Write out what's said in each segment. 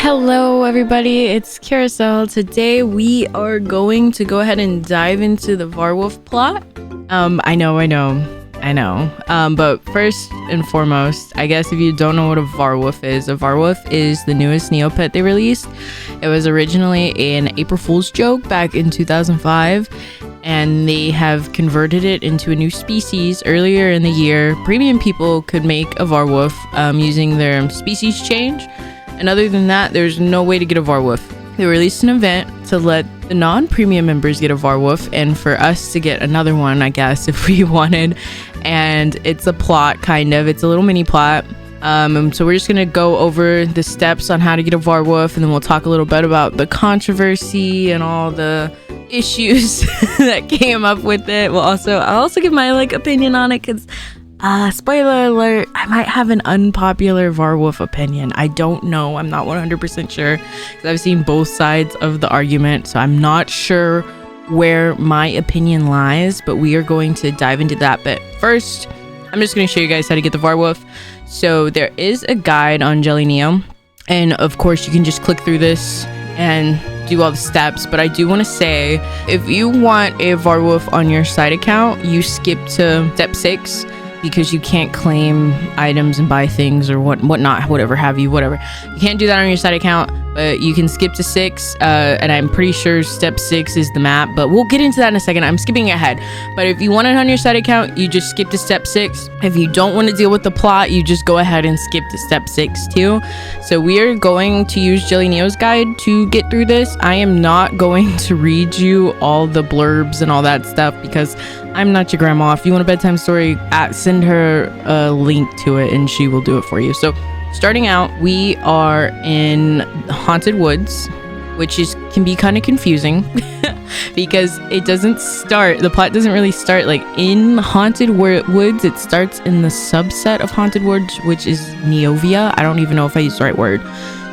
Hello everybody, it's Carousel. Today we are going to go ahead and dive into the Varwolf plot. I know. But first and foremost, I guess if you don't know what a Varwolf is the newest Neopet they released. It was originally an April Fool's joke back in 2005, and they have converted it into a new species. Earlier in the year, premium people could make a Varwolf using their species change. And other than that, there's no way to get a Varwolf. They released an event to let the non-premium members get a Varwolf, and for us to get another one, I guess, if we wanted. And it's a plot, kind of. It's a little mini plot. So we're just going to go over the steps on how to get a Varwolf, and then we'll talk a little bit about the controversy and all the issues that came up with it. I'll also give my opinion on it, because spoiler alert, I might have an unpopular Varwolf opinion. I don't know. I'm not 100% sure, because I've seen both sides of the argument, so I'm not sure where my opinion lies, but we are going to dive into that. But first, I'm just going to show you guys how to get the Varwolf. So there is a guide on Jelly Neo, and of course you can just click through this and do all the steps. But I do want to say, if you want a Varwolf on your side account, you skip to step 6, because you can't claim items and buy things or whatnot, whatever have you, whatever. You can't do that on your side account, but you can skip to 6, and I'm pretty sure step 6 is the map, but we'll get into that in a second. I'm skipping ahead. But if you want it on your side account, you just skip to step 6. If you don't want to deal with the plot, you just go ahead and skip to step 6 too. So we are going to use Jelly Neo's guide to get through this. I am not going to read you all the blurbs and all that stuff, because I'm not your grandma. If you want a bedtime story, send her a link to it and she will do it for you. So starting out, we are in Haunted Woods, which can be kind of confusing because the plot doesn't really start in Haunted Woods. It starts in the subset of Haunted Woods, which is Neopia. I don't even know if I used the right word.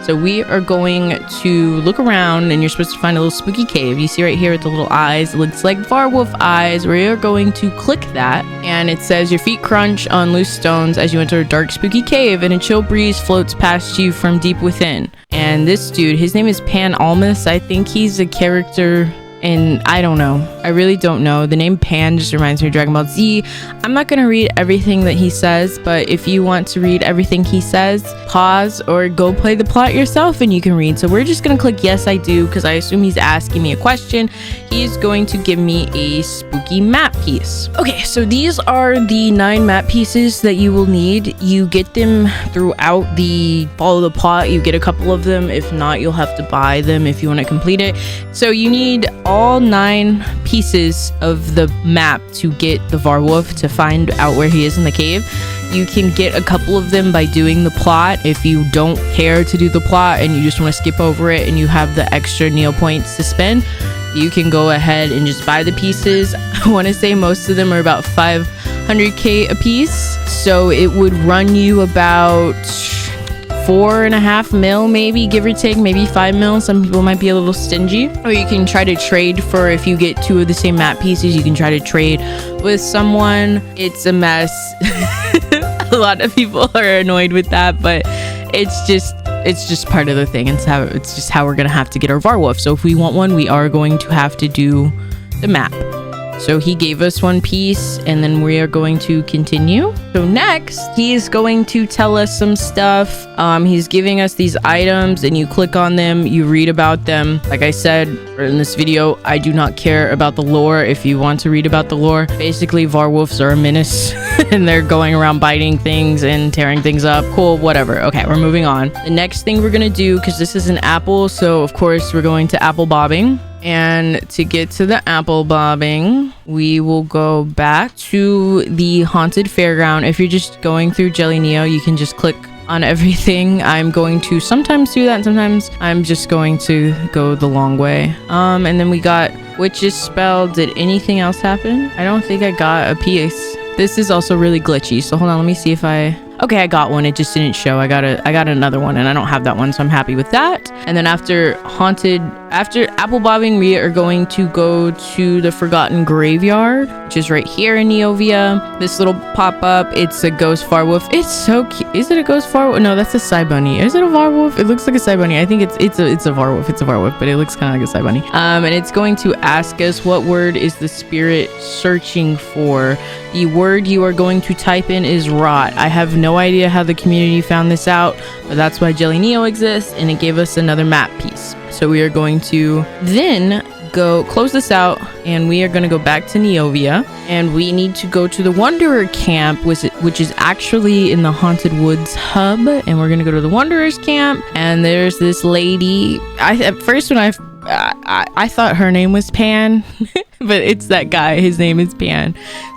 So we are going to look around, and you're supposed to find a little spooky cave. You see right here with the little eyes, it looks like Varwolf eyes. We are going to click that, and it says your feet crunch on loose stones as you enter a dark spooky cave, and a chill breeze floats past you from deep within. And this dude, his name is Pan Almas. I think he's a character, and I don't know. I really don't know. The name Pan just reminds me of Dragon Ball Z. I'm not going to read everything that he says, but if you want to read everything he says, pause or go play the plot yourself and you can read. So we're just going to click yes, I do, because I assume he's asking me a question. He's going to give me a spooky map piece. Okay, so these are the 9 map pieces that you will need. You get them throughout the follow the plot. You get a couple of them. If not, you'll have to buy them if you want to complete it. So you need all 9 pieces of the map to get the Varwolf, to find out where he is in the cave. You can get a couple of them by doing the plot. If you don't care to do the plot and you just want to skip over it and you have the extra Neo points to spend, you can go ahead and just buy the pieces. I want to say most of them are about 500k a piece, so it would run you about 4.5 mil, maybe, give or take, maybe 5 mil. Some people might be a little stingy. Or you can try to trade for, if you get 2 of the same map pieces, you can try to trade with someone. It's a mess. A lot of people are annoyed with that, but it's just part of the thing. It's just how we're gonna have to get our Varwolf. So if we want one, we are going to have to do the map. So he gave us 1 piece, and then we are going to continue. So next, he is going to tell us some stuff. He's giving us these items, and you click on them, you read about them. Like I said in this video, I do not care about the lore. If you want to read about the lore, basically Varwolves are a menace and they're going around biting things and tearing things up. Cool, whatever. Okay, we're moving on. The next thing we're gonna do, because this is an apple, so of course we're going to apple bobbing. And to get to the apple bobbing, we will go back to the haunted fairground. If you're just going through Jelly Neo, you can just click on everything. I'm going to sometimes do that, and sometimes I'm just going to go the long way. And then we got witch's spell. Did anything else happen? I don't think I got a piece. This is also really glitchy, so hold on, let me see if okay, I got one. It just didn't show. I got another one, and I don't have that one, so I'm happy with that. And then after haunted After apple bobbing, we are going to go to the Forgotten Graveyard, which is right here in Neopia. This little pop-up, it's a ghost Varwolf. It's so cute. Is it a ghost Varwolf? No, that's a Psy Bunny. Is it a Varwolf? It looks like a Psy Bunny. I think it's a Varwolf. It's a Varwolf, but it looks kind of like a Psy Bunny. And it's going to ask us what word is the spirit searching for. The word you are going to type in is rot. I have no idea how the community found this out, but that's why Jelly Neo exists, and it gave us another map piece. So we are going to then go close this out, and we are going to go back to Neopia, and we need to go to the Wanderer camp, which is actually in the Haunted Woods hub, and we're going to go to the Wanderers camp. And there's this lady. At first when I thought her name was Pan, but it's that guy. His name is Pan.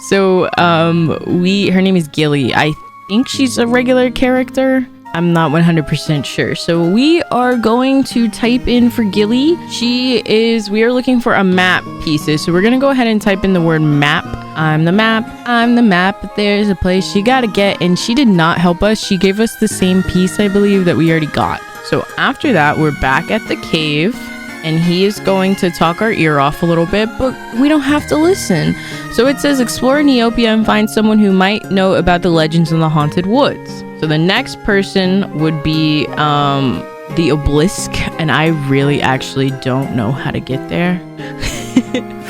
So her name is Gilly. I think she's a regular character. I'm not 100% sure. So we are going to type in for Gilly. We are looking for a map pieces. So we're going to go ahead and type in the word map. I'm the map, but there's a place you gotta get. And she did not help us. She gave us the same piece, I believe, that we already got. So after that, we're back at the cave, and he is going to talk our ear off a little bit, but we don't have to listen. So it says explore Neopia and find someone who might know about the legends in the Haunted Woods. So the next person would be the obelisk, and I really actually don't know how to get there.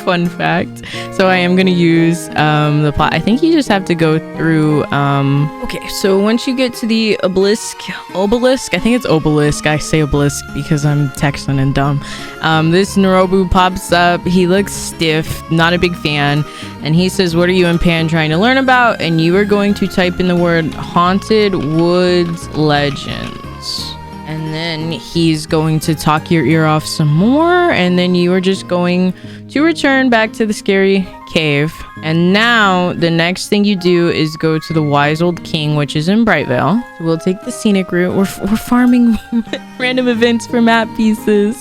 Fun fact. So I am going to use the plot. I think you just have to go through okay, so once you get to the obelisk, I think it's obelisk. I say obelisk because I'm Texan and dumb. This Norobu pops up. He looks stiff, not a big fan, and he says, what are you and Pan trying to learn about? And you are going to type in the word Haunted Woods Legends. And then he's going to talk your ear off some more, and then you are just going to return back to the scary cave. And now the next thing you do is go to the Wise Old King, which is in Brightvale. So we'll take the scenic route. We're farming random events for map pieces,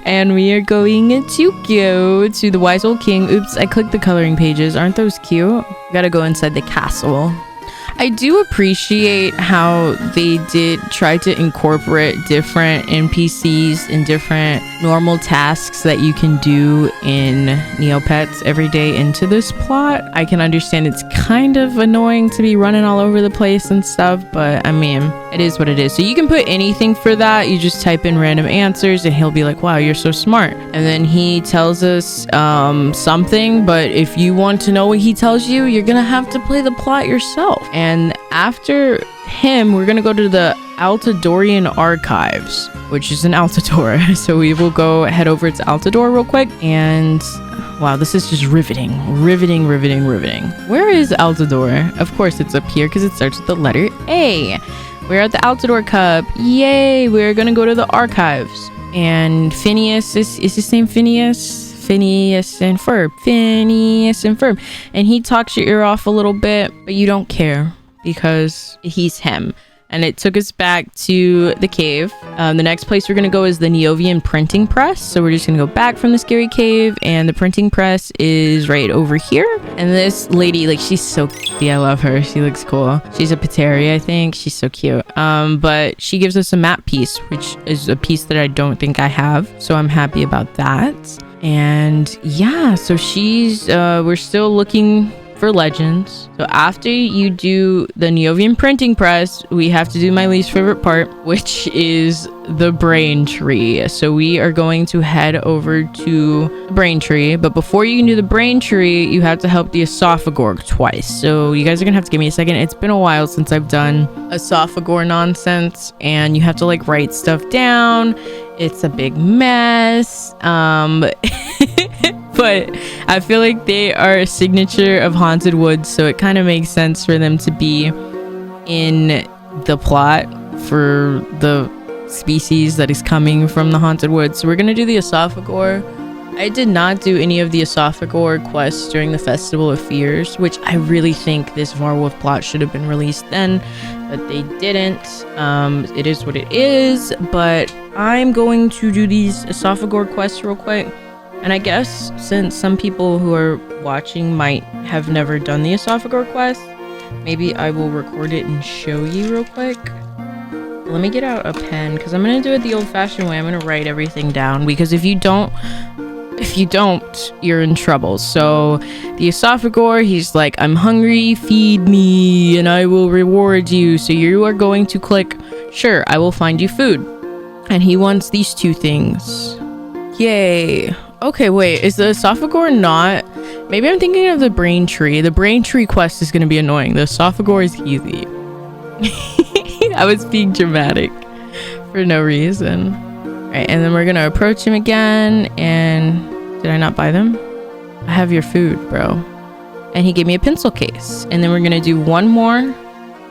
and we are going to go to the Wise Old King. Oops, I clicked the coloring pages. Aren't those cute? We gotta go inside the castle. I do appreciate how they did try to incorporate different NPCs and different normal tasks that you can do in Neopets every day into this plot. I can understand it's kind of annoying to be running all over the place and stuff, but I mean, it is what it is. So you can put anything for that. You just type in random answers and he'll be like, wow, you're so smart. And then he tells us something, but if you want to know what he tells you, you're gonna have to play the plot yourself. And after him, we're gonna go to the Altadorian Archives, which is in Altador. So we will go head over to Altador real quick. And wow, this is just riveting. Where is Altador? Of course it's up here because it starts with the letter A. We're at the Altador Cup. Yay! We're gonna go to the archives. And Phineas is his name Phineas? Phineas and Ferb. And he talks your ear off a little bit, but you don't care because he's him. And it took us back to the cave. The next place we're going to go is the Neovian printing press. So we're just going to go back from the scary cave, and the printing press is right over here. And this lady, like, she's so cute. I love her. She looks cool. She's a Pateri, I think. She's so cute. But she gives us a map piece, which is a piece that I don't think I have. So I'm happy about that. And yeah, so we're still looking for legends. So after you do the Neovian printing press, we have to do my least favorite part, which is the brain tree. So we are going to head over to the brain tree, but before you can do the brain tree, you have to help the Esophagor twice. So you guys are gonna have to give me a second. It's been a while since I've done Esophagor nonsense, and you have to like write stuff down. It's a big mess. But I feel like they are a signature of Haunted Woods, so it kind of makes sense for them to be in the plot for the species that is coming from the Haunted Woods. So we're going to do the Esophagor. I did not do any of the Esophagor quests during the Festival of Fears, which I really think this Varwolf plot should have been released then, but they didn't. It is what it is, but I'm going to do these Esophagor quests real quick. And I guess since some people who are watching might have never done the Esophagor quest, maybe I will record it and show you real quick. Let me get out a pen because I'm gonna do it the old-fashioned way. I'm gonna write everything down because if you don't, you're in trouble. So the Esophagor, he's like, I'm hungry, feed me, and I will reward you. So you are going to click, sure, I will find you food. And he wants these 2 things. Yay. Okay, wait, is the Esophagor not... Maybe I'm thinking of the brain tree. The brain tree quest is going to be annoying. The Esophagor is easy. I was being dramatic for no reason. All right, and then we're going to approach him again. And did I not buy them? I have your food, bro. And he gave me a pencil case. And then we're going to do 1 more.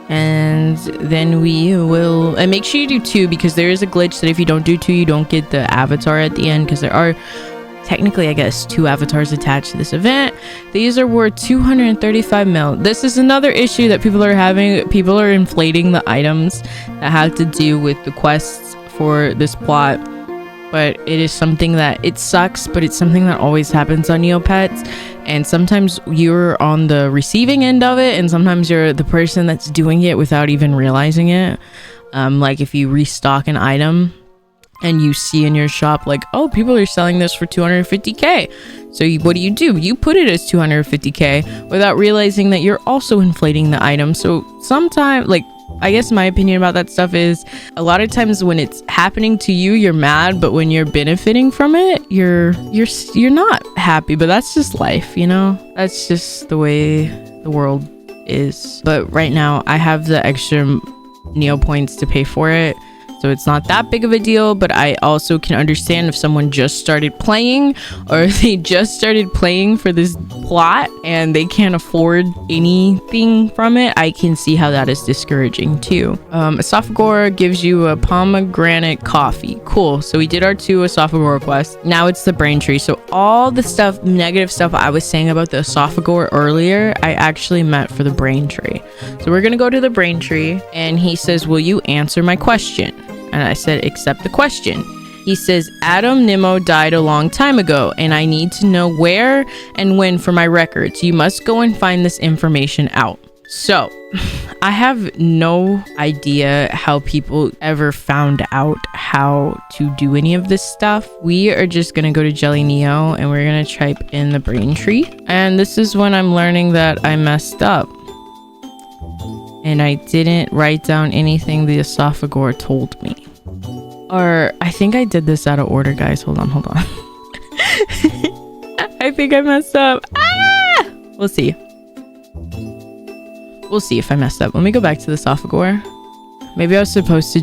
And then we will... And make sure you do 2 because there is a glitch that if you don't do 2, you don't get the avatar at the end because there are... Technically, I guess 2 avatars attached to this event. These are worth 235 mil. This is another issue that people are having. People are inflating the items that have to do with the quests for this plot. But it is something that it sucks, but it's something that always happens on Neopets. And sometimes you're on the receiving end of it, and sometimes you're the person that's doing it without even realizing it. Like if you restock an item and you see in your shop like, oh, people are selling this for 250k, so what do? You put it as 250k without realizing that you're also inflating the item. So sometimes, like, I guess my opinion about that stuff is a lot of times when it's happening to you, you're mad, but when you're benefiting from it, you're not happy. But that's just life, you know? That's just the way the world is. But right now I have the extra Neo points to pay for it, so it's not that big of a deal. But I also can understand if someone just started playing, or if they just started playing for this plot and they can't afford anything from it, I can see how that is discouraging too. Esophagor gives you a pomegranate coffee. Cool. So we did our 2 Esophagor quests. Now it's the brain tree. So all the stuff, negative stuff I was saying about the Esophagor earlier, I actually meant for the brain tree. So we're gonna go to the brain tree, and he says, will you answer my question? And I said, accept the question. He says, Adam Nemo died a long time ago, and I need to know where and when for my records. You must go and find this information out. So I have no idea how people ever found out how to do any of this stuff. We are just gonna go to Jelly Neo, and we're gonna type in the brain tree. And this is when I'm learning that I messed up, and I didn't write down anything the Esophagor told me. Or I think I did this out of order, guys. Hold on. I think I messed up. We'll see if I messed up. Let me go back to the Esophagor. Maybe I was supposed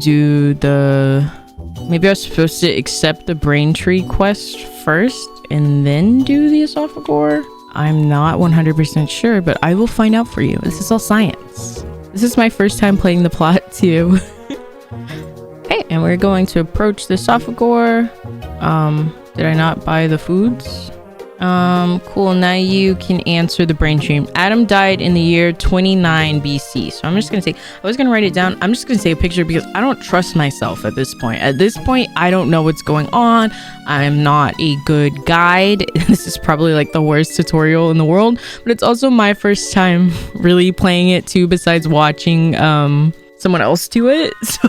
to accept the brain tree quest first and then do the Esophagor. I'm not 100% sure, but I will find out for you. This is all science. This is my first time playing the plot too. Okay, and we're going to approach the Esophagor. Did I not buy the foods? Cool. Now you can answer the brain tree. Adam died in the year 29 BC. So I'm just gonna say, I was gonna write it down. I'm just gonna say a picture because I don't trust myself at this point. At this point, I don't know what's going on. I'm not a good guide. This is probably like the worst tutorial in the world, but it's also my first time really playing it too, besides watching someone else do it. So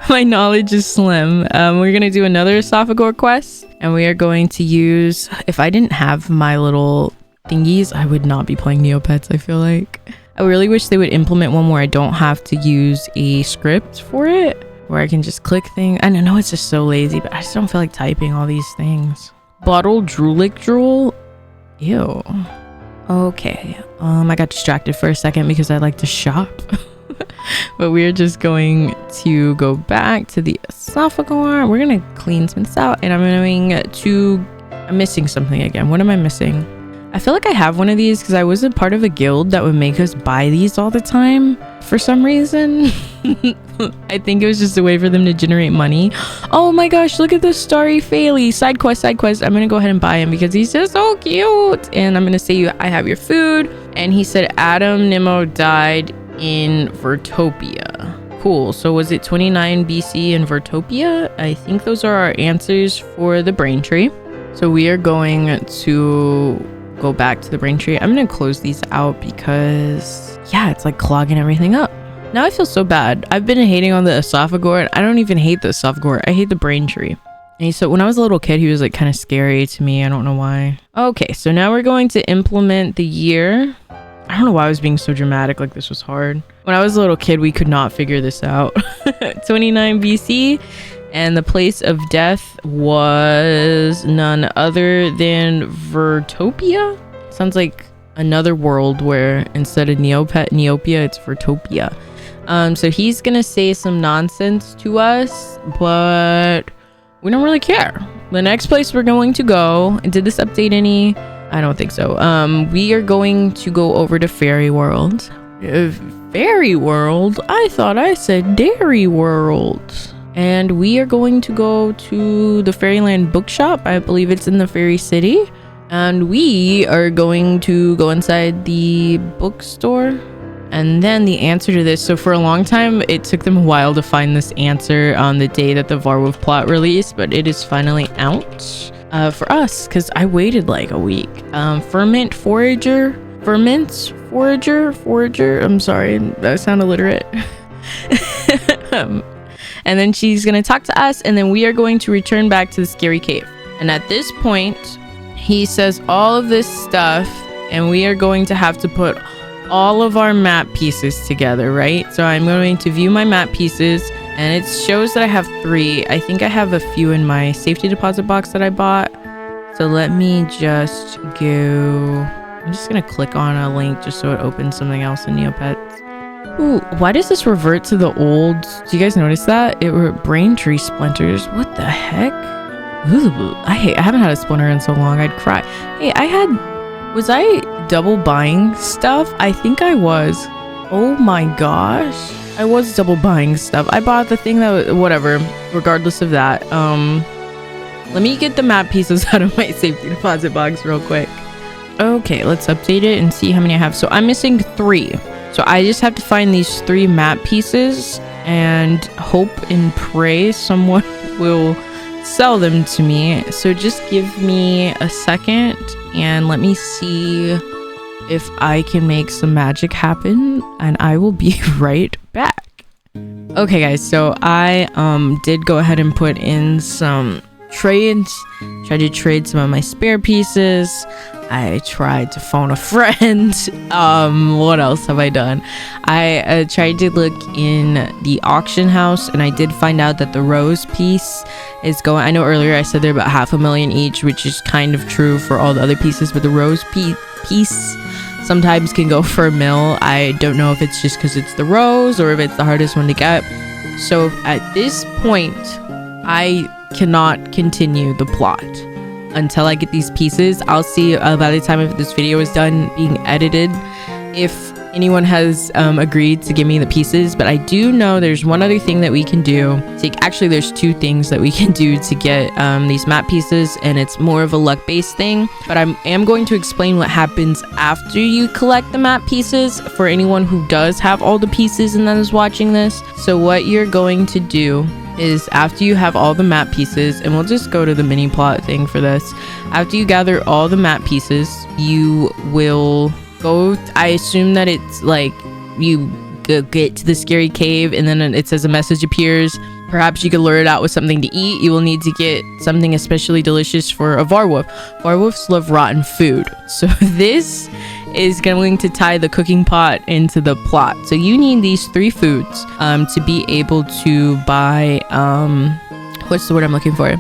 my knowledge is slim. We're gonna do another Esophagor quest, and we are going to use, if I didn't have my little thingies, I would not be playing Neopets. I feel like I really wish they would implement one where I don't have to use a script for it, where I can just click things. I know it's just so lazy, but I just don't feel like typing all these things. Bottle Droolik Drool. Ew. Okay. I got distracted for a second because I like to shop. But we're just going to go back to the Esophagor. We're gonna clean some this out, and I'm missing something again. What am I missing? I feel like I have one of these because I was a part of a guild that would make us buy these all the time for some reason. I think it was just a way for them to generate money. Oh my gosh, look at this Starry Faily. Side quest. I'm gonna go ahead and buy him because he's just so cute. And I'm gonna say, I have your food. And he said Adam Nemo died in Vertopia. Cool. So was it 29 BC in Vertopia? I think those are our answers for the brain tree. So we are going to go back to the brain tree. I'm gonna close these out because yeah, it's like clogging everything up. Now I feel so bad. I've been hating on the Esophagor, and I don't even hate the Esophagor. I hate the brain tree. And so when I was a little kid, he was like kind of scary to me. I don't know why. Okay, so now we're going to implement the year. I don't know why I was being so dramatic, like this was hard. When I was a little kid, we could not figure this out. 29 BC, and the place of death was none other than Vertopia. Sounds like another world where instead of Neopia, it's Vertopia. So he's gonna say some nonsense to us, but we don't really care. The next place we're going to go, did this update any? I don't think so. We are going to go over to Fairy World. Fairy World? I thought I said Dairy World. And we are going to go to the Fairyland bookshop. I believe it's in the Fairy City. And we are going to go inside the bookstore. And then the answer to this. So for a long time, it took them a while to find this answer on the day that the Varwolf plot released. But it is finally out. For us, because I waited like a week. Ferment forager. I'm sorry, I sound illiterate. And then she's gonna talk to us, and then we are going to return back to the scary cave. And at this point, he says all of this stuff, and we are going to have to put all of our map pieces together, right? So I'm going to view my map pieces. And it shows that I have 3. I think I have a few in my safety deposit box that I bought. So let me just go. I'm just going to click on a link just so it opens something else in Neopets. Ooh, why does this revert to the old? Do you guys notice that? It were brain tree splinters. What the heck? Ooh, I haven't had a splinter in so long. I'd cry. Hey, was I double buying stuff? I think I was. Oh my gosh. I was double buying stuff. I bought the thing that, whatever, regardless of that. Let me get the map pieces out of my safety deposit box real quick. Okay, let's update it and see how many I have. So I'm missing 3. So I just have to find these 3 map pieces and hope and pray someone will sell them to me. So just give me a second and let me see if I can make some magic happen, and I will be right back. Okay guys, so I did go ahead and put in some trades. Tried to trade some of my spare pieces. I tried to phone a friend. What else have I done? I tried to look in the auction house, and I did find out that the rose piece is going. I know earlier I said they're about $500,000 each, which is kind of true for all the other pieces, but the rose piece sometimes can go for $1 million. I don't know if it's just because it's the rose or if it's the hardest one to get. So at this point, I cannot continue the plot until I get these pieces. I'll see by the time if this video is done being edited if anyone has agreed to give me the pieces. But I do know there's one other thing that we can do. Actually, there's 2 things that we can do to get these map pieces, and it's more of a luck based thing. But I am going to explain what happens after you collect the map pieces for anyone who does have all the pieces and then is watching this. So what you're going to do is after you have all the map pieces, and we'll just go to the mini plot thing for this. After you gather all the map pieces, you will go, I assume that it's like you get to the scary cave, and then it says a message appears. Perhaps you could lure it out with something to eat. You will need to get something especially delicious for a Varwolf. Varwolves love rotten food, so this is going to tie the cooking pot into the plot. So you need these 3 foods to be able to buy what's the word I'm looking for,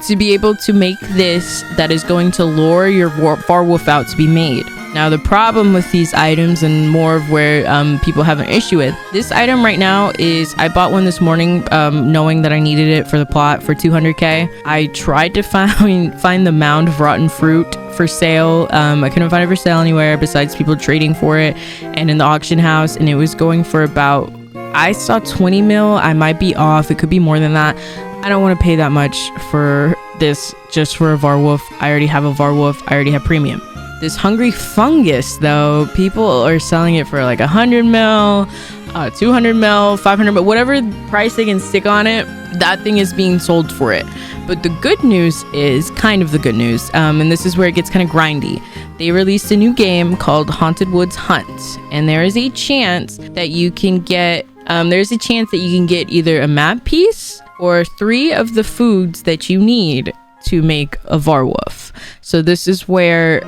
to be able to make this that is going to lure your Varwolf out to be made. Now the problem with these items, and more of where people have an issue with this item right now, is I bought one this morning knowing that I needed it for the plot for 200k. I tried to find the mound of rotten fruit for sale. I couldn't find it for sale anywhere besides people trading for it and in the auction house, and it was going for about, I saw 20 mil. I might be off, it could be more than that. I don't want to pay that much for this just for a Varwolf. I already have a Varwolf. I already have premium. This hungry fungus, though, people are selling it for like 100 mil, 200 mil, 500 mil, whatever price they can stick on it, that thing is being sold for it. But the good news is kind of the good news, and this is where it gets kind of grindy. They released a new game called Haunted Woods Hunt, and there is a chance that you can get there's a chance that you can get either a map piece or 3 of the foods that you need to make a Varwolf. So this is where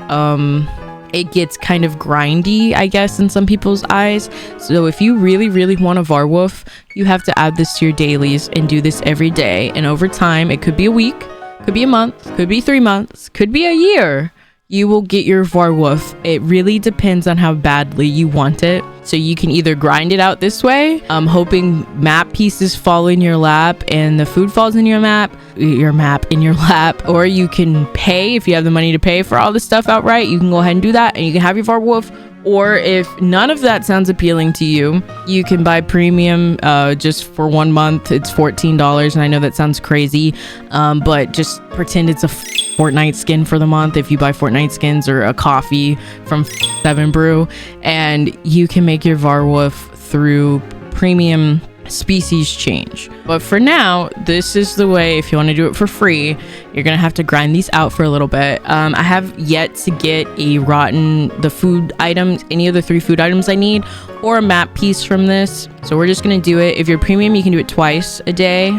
it gets kind of grindy, I guess, in some people's eyes. So if you really, really want a Varwolf, you have to add this to your dailies and do this every day. And over time, it could be a week, could be a month, could be 3 months, could be a year. You will get your Varwolf. It really depends on how badly you want it. So you can either grind it out this way, hoping map pieces fall in your lap and the food falls in your map in your lap, or you can pay if you have the money to pay for all this stuff outright. You can go ahead and do that and you can have your Varwolf. Or if none of that sounds appealing to you, you can buy premium just for 1 month. It's $14. And I know that sounds crazy, but just pretend it's a Fortnite skin for the month if you buy Fortnite skins, or a coffee from 7 Brew. And you can make your Varwolf through premium species change. But for now, this is the way. If you want to do it for free, you're gonna have to grind these out for a little bit. I have yet to get the food items, any of the 3 food items I need, or a map piece from this. So we're just gonna do it. If you're premium, you can do it twice a day,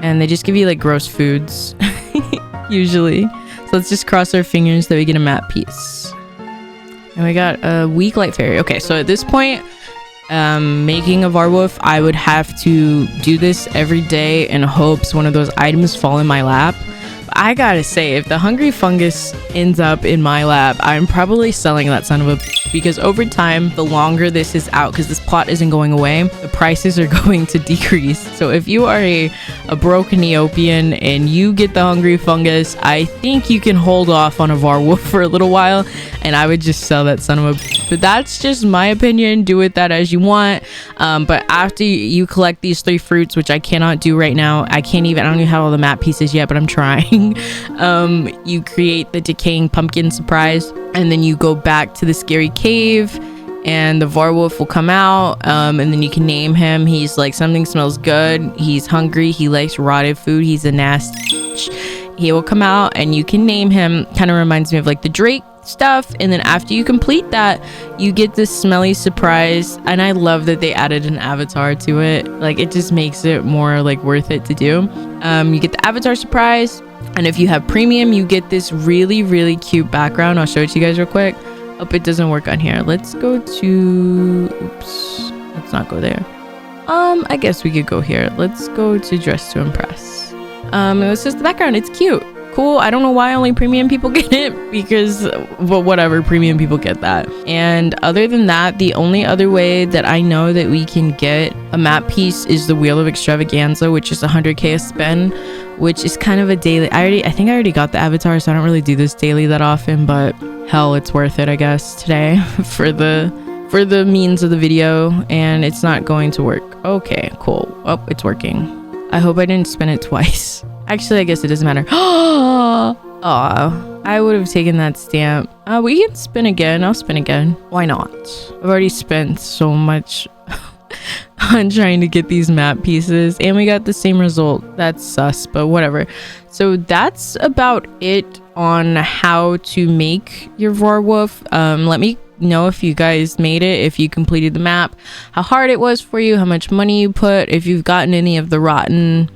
and they just give you like gross foods usually. So let's just cross our fingers that we get a map piece. And we got a weak light fairy. Okay, so at this point, making a Varwolf, I would have to do this every day in hopes one of those items fall in my lap. But I gotta say, if the hungry fungus ends up in my lap, I'm probably selling that son of a bitch, because over time, the longer this is out, because this plot isn't going away, the prices are going to decrease. So if you are a broken Neopian and you get the hungry fungus, I think you can hold off on a Varwolf for a little while, and I would just sell that son of a bitch. But that's just my opinion. Do with that as you want. But after you collect these 3 fruits, which I cannot do right now, I don't even have all the map pieces yet, but I'm trying. You create the decaying pumpkin surprise, and then you go back to the scary cave, and the Varwolf will come out, and then you can name him. He's like, something smells good, he's hungry, he likes rotted food, he's a nasty bitch. He will come out and you can name him. Kind of reminds me of like the Drake stuff. And then after you complete that, you get this smelly surprise, and I love that they added an avatar to it. Like, it just makes it more like worth it to do. You get the avatar surprise, and if you have premium, you get this really, really cute background. I'll show it to you guys real quick. Oh, it doesn't work on here. Let's go to, oops, let's not go there. I guess we could go here. Let's go to dress to impress. It's just the background. It's cute. Cool. I don't know why only premium people get it, because, well, whatever, premium people get that. And other than that, the only other way that I know that we can get a map piece is the Wheel of Extravaganza, which is 100k a spend, which is kind of a daily. I think I already got the avatar, so I don't really do this daily that often, but hell, it's worth it, I guess, today for the means of the video. And it's not going to work. Okay, cool. Oh, it's working. I hope I didn't spin it twice. Actually, I guess it doesn't matter. Aw, I would have taken that stamp. We can spin again. I'll spin again. Why not? I've already spent so much on trying to get these map pieces, and we got the same result. That's sus, but whatever. So that's about it on how to make your Varwolf. Let me know if you guys made it, if you completed the map, how hard it was for you, how much money you put, if you've gotten any of the rotten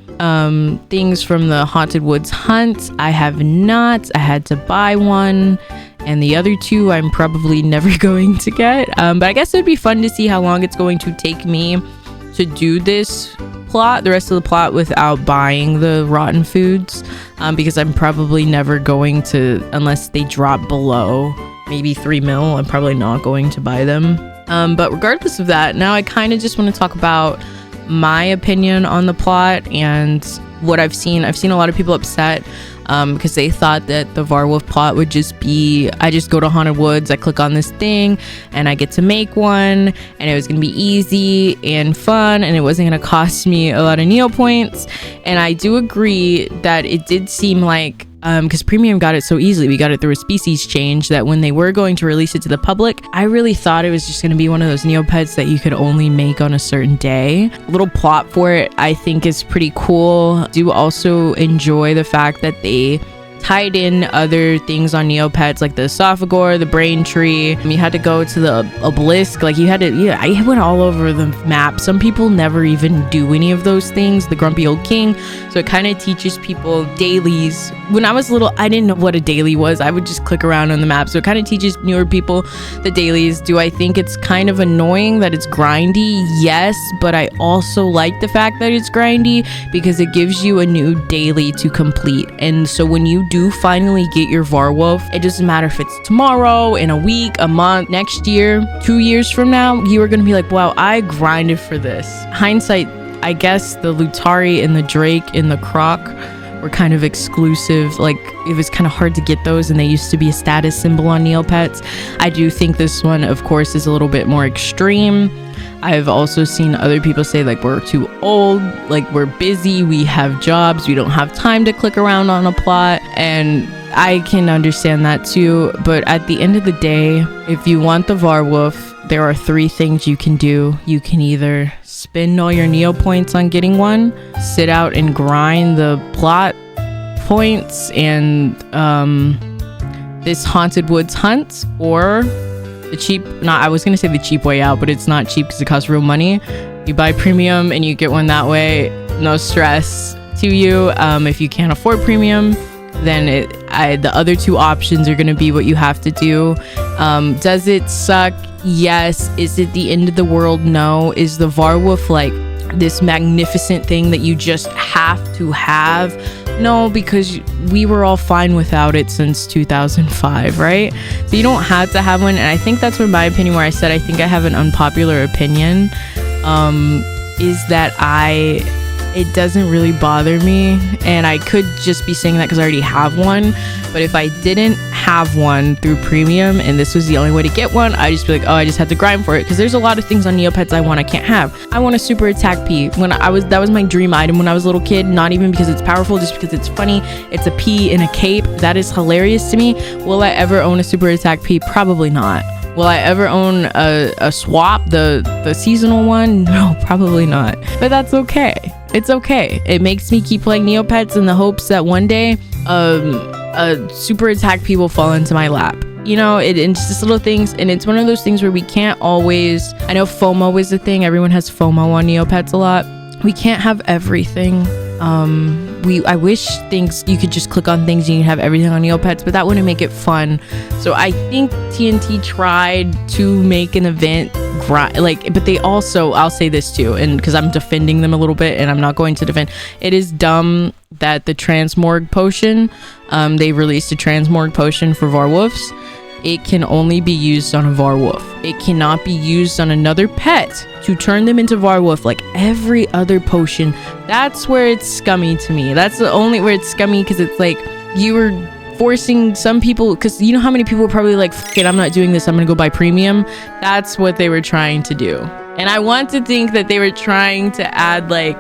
things from the Haunted Woods hunt. I have not. I had to buy one, and the other 2 I'm probably never going to get. But I guess it would be fun to see how long it's going to take me to do this plot, the rest of the plot, without buying the rotten foods, because I'm probably never going to, unless they drop below maybe 3 mil, I'm probably not going to buy them. But regardless of that, now I kind of just want to talk about my opinion on the plot and what I've seen. I've seen a lot of people upset because they thought that the Varwolf plot would just be, I just go to Haunted Woods, I click on this thing, and I get to make one, and it was going to be easy and fun, and it wasn't going to cost me a lot of Neo points. And I do agree that it did seem like, because premium got it so easily, we got it through a species change, that when they were going to release it to the public, I really thought it was just going to be one of those Neopets that you could only make on a certain day. A little plot for it, I think, is pretty cool. I do also enjoy the fact that they tied in other things on Neopets like the Esophagor, the brain tree. You had to go to the obelisk. Like you had to, yeah, I went all over the map. Some people never even do any of those things. The grumpy old king. So it kind of teaches people dailies. When I was little, I didn't know what a daily was. I would just click around on the map. So it kind of teaches newer people the dailies. Do I think it's kind of annoying that it's grindy? Yes, but I also like the fact that it's grindy because it gives you a new daily to complete. And so when you do finally get your Varwolf, it doesn't matter if it's tomorrow, in a week, a month, next year, 2 years from now, you are going to be like, wow, I grinded for this. Hindsight, I guess the Lutari and the Drake and the Croc were kind of exclusive. Like it was kind of hard to get those, and they used to be a status symbol on Neopets. I do think this one, of course, is a little bit more extreme. I've also seen other people say like we're too old, like we're busy, we have jobs, we don't have time to click around on a plot, and I can understand that too. But at the end of the day, if you want the Varwolf, there are 3 things you can do. You can either spend all your Neo points on getting one, sit out and grind the plot points and this Haunted Woods hunt, or the cheap, I was gonna say the cheap way out, but it's not cheap because it costs real money. You buy premium and you get one that way, no stress to you. If you can't afford premium, then the other 2 options are gonna be what you have to do. Does it suck? Yes. Is it the end of the world? No. Is the Varwolf like this magnificent thing that you just have to have? No, because we were all fine without it since 2005, right? So you don't have to have one. And I think that's where my opinion, where I said I think I have an unpopular opinion, is that it doesn't really bother me. And I could just be saying that because I already have one. But if I didn't have one through premium and this was the only way to get one, I'd just be like, oh, I just have to grind for it. Because there's a lot of things on Neopets I can't have. I want a super attack P. That was my dream item when I was a little kid. Not even because it's powerful, just because it's funny. It's a P in a cape. That is hilarious to me. Will I ever own a super attack P? Probably not. Will I ever own a swap, the seasonal one? No, probably not. But that's okay. It's okay. It makes me keep playing Neopets in the hopes that one day a super attack P will fall into my lap. You know, it's just little things, and it's one of those things where we can't always, I know FOMO is a thing. Everyone has FOMO on Neopets a lot. We can't have everything. I wish things, you could just click on things and you can have everything on Neopets, but that wouldn't make it fun. So I think TNT tried to make an event but they also, I'll say this too, and because I'm defending them a little bit and I'm not going to defend, it is dumb that the transmorg potion, they released a transmorg potion for Varwolfs. It can only be used on a Varwolf. It cannot be used on another pet to turn them into Varwolf like every other potion. That's where it's scummy to me. That's the only where it's scummy, because it's like you were forcing some people, because you know how many people were probably like, F it, I'm not doing this, I'm gonna go buy premium. That's what they were trying to do. And I want to think that they were trying to add like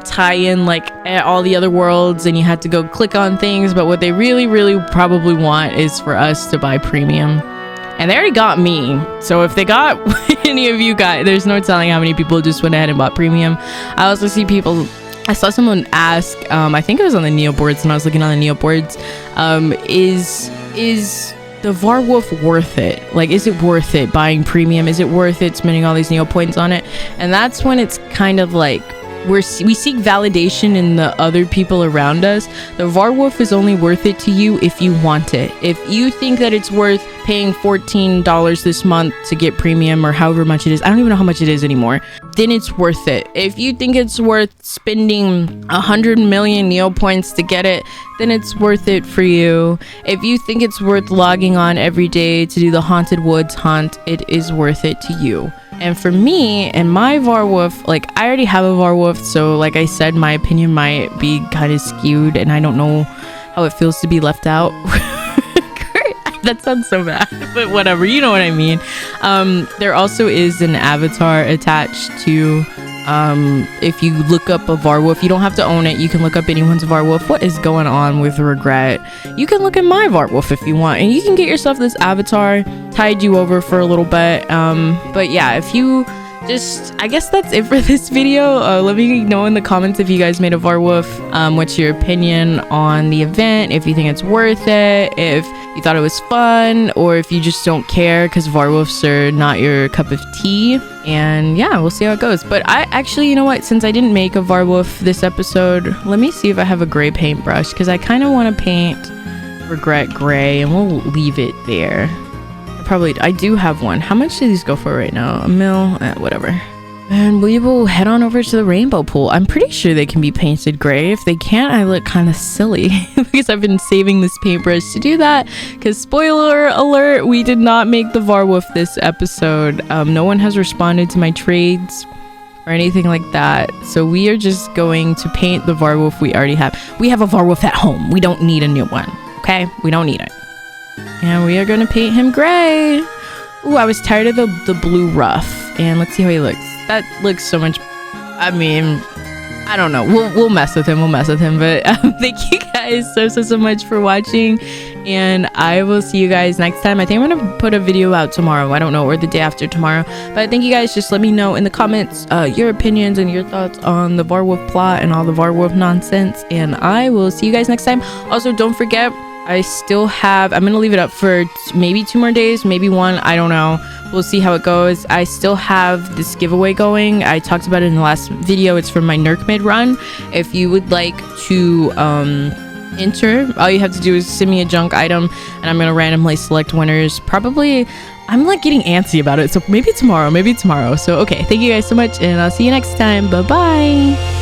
tie in like all the other worlds, and you had to go click on things, but what they really probably want is for us to buy premium. And they already got me, so if they got any of you guys, there's no telling how many people just went ahead and bought premium. I also see people, I saw someone ask, I think it was on the Neo boards, and I was looking on the Neo boards, is the Varwolf worth it? Like, is it worth it buying premium? Is it worth it spending all these Neo points on it? And that's when it's kind of like, we seek validation in the other people around us. The Varwolf is only worth it to you if you want it. If you think that it's worth paying $14 this month to get premium, or however much it is, I don't even know how much it is anymore, then it's worth it. If you think it's worth spending 100 million Neo points to get it, then it's worth it for you. If you think it's worth logging on every day to do the Haunted Woods hunt, it is worth it to you. And for me and my Varwolf, like, I already have a Varwolf, so like I said, my opinion might be kind of skewed, and I don't know how it feels to be left out. That sounds so bad, but whatever, you know what I mean. There also is an avatar attached to, if you look up a Varwolf, you don't have to own it, you can look up anyone's Varwolf. What is going on with Regret? You can look at my Varwolf if you want, and you can get yourself this avatar, tide you over for a little bit. But yeah, if you just, I guess that's it for this video. Let me know in the comments if you guys made a Varwolf. What's your opinion on the event, if you think it's worth it, if you thought it was fun, or if you just don't care because Varwolfs are not your cup of tea. And yeah, we'll see how it goes. But I actually, you know what, since I didn't make a Varwolf this episode, let me see if I have a gray paintbrush, because I kind of want to paint Regret Gray, and we'll leave it there. I do have one. How much do these go for right now? A mil? Whatever. And we will head on over to the rainbow pool. I'm pretty sure they can be painted gray. If they can't, I look kind of silly because I've been saving this paintbrush to do that. Because spoiler alert, we did not make the Varwolf this episode. No one has responded to my trades or anything like that. So we are just going to paint the Varwolf we already have. We have a Varwolf at home. We don't need a new one. Okay? We don't need it. And we are going to paint him gray. Ooh, I was tired of the blue ruff. And let's see how he looks. That looks so much... I mean, I don't know. We'll mess with him. We'll mess with him. But thank you guys so much for watching. And I will see you guys next time. I think I'm going to put a video out tomorrow. I don't know. Or the day after tomorrow. But thank you guys. Just let me know in the comments your opinions and your thoughts on the Varwolf plot and all the Varwolf nonsense. And I will see you guys next time. Also, don't forget... I still have, I'm going to leave it up for maybe 2 more days, maybe 1, I don't know. We'll see how it goes. I still have this giveaway going. I talked about it in the last video. It's from my Nerk mid run. If you would like to enter, all you have to do is send me a junk item and I'm going to randomly select winners. Probably, I'm like getting antsy about it. So maybe tomorrow. So okay, thank you guys so much and I'll see you next time. Bye-bye.